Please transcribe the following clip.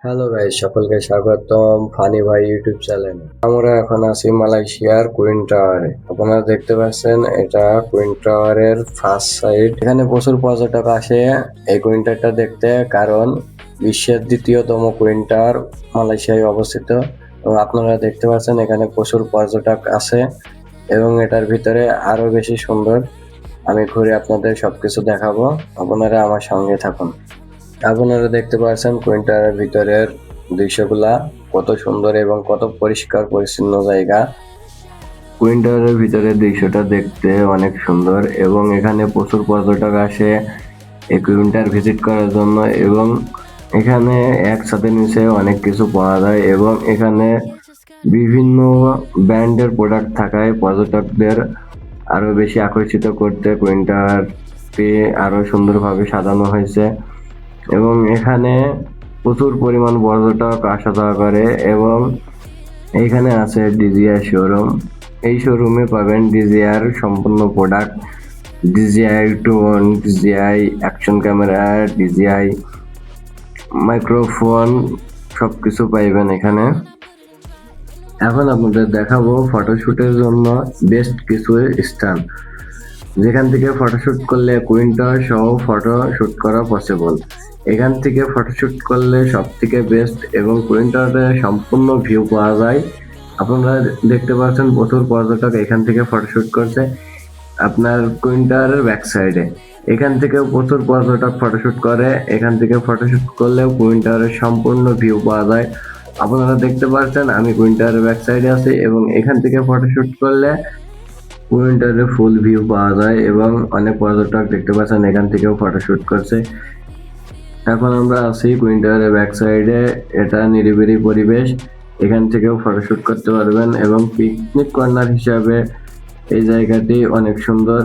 Hello guys, সকলকে স্বাগতম funny ভাই ইউটিউব চ্যানেলে। আমরা এখন আছি মালয়েশিয়ার কুইন টাওয়ারে। আপনারা দেখতে পাচ্ছেন এটা কুইন টাওয়ারের ফার্স্ট সাইড। এখানে প্রচুর পর্যটক আসে এই কুইন টাওয়ারটা দেখতে, কারণ বিশ্বের দ্বিতীয়তম কুইন টাওয়ার মালয়েশিয়ায় অবস্থিত। এবং আপনারা দেখতে পাচ্ছেন এখানে প্রচুর পর্যটক আছে এবং এটার ভিতরে আরো বেশি সুন্দর। আমি ঘুরে আপনাদের সবকিছু দেখাবো, আপনারা আমার সঙ্গে থাকুন। আপনারা দেখতে পাচ্ছেন কুইন টাওয়ারের ভিতরের দৃশ্যগুলা কত সুন্দর এবং কত পরিষ্কার পরিচ্ছন্ন জায়গা। কুইন টাওয়ারের ভিতরের দৃশ্যটা দেখতে অনেক সুন্দর এবং এখানে প্রচুর পর্যটক আসে এই কুইন টাওয়ার ভিজিট করার জন্য। এবং এখানে একসাথে নিচে অনেক কিছু পাওয়া যায় এবং এখানে বিভিন্ন ব্র্যান্ডের প্রোডাক্ট থাকায় পর্যটকদের আরো বেশি আকর্ষিত করতে কুইন টাওয়ারটি আরো সুন্দরভাবে সাজানো হয়েছে। এবং এখানে প্রচুর পরিমাণ পর্যটক আসা যাওয়া করে এবং এইখানে আছে ডিজিআই শোরুম। এই শোরুমে পাবেন ডিজিআর সম্পূর্ণ product, DJI tone, DJI action camera, DJI microphone, সবকিছু পাইবেন এখানে। এখন আপনাদের দেখাবো ফটোশুটের জন্য বেস্ট কিছু স্থান, যেখান থেকে ফটোশুট করলে কুইন টাওয়ার সহ ফটোশুট করা পসিবল। এখান থেকে ফটোশুট করলে সব থেকে বেস্ট এবং কুইন টাওয়ারের সম্পূর্ণ ভিউ পাওয়া যায়। আপনারা দেখতে পাচ্ছেন প্রচুর পর্যটক এখান থেকে ফটোশুট করছে আপনার কুইন টাওয়ারের ব্যাক সাইডে। এখান থেকে প্রচুর পর্যটক ফটোশুট করে, এখান থেকে ফটোশুট করলেও কুইন টাওয়ারের সম্পূর্ণ ভিউ পাওয়া যায়। আপনারা দেখতে পাচ্ছেন আমি কুইন টাওয়ারের ব্যাক সাইডে আছি এবং এখান থেকে ফটোশুট করলে কুইন টাওয়ারের ফুল ভিউ পাওয়া যায় এবং অনেক পর্যটক দেখতে পাচ্ছেন এখান থেকেও ফটোশুট করছে। এখন আমরা আছি কুইন টাওয়ারের ব্যাক সাইডে। এটা নিরিবিলি পরিবেশ, এখান থেকেও ফটোশুট করতে পারবেন এবং পিকনিক কর্নার হিসাবে এই জায়গাটি অনেক সুন্দর।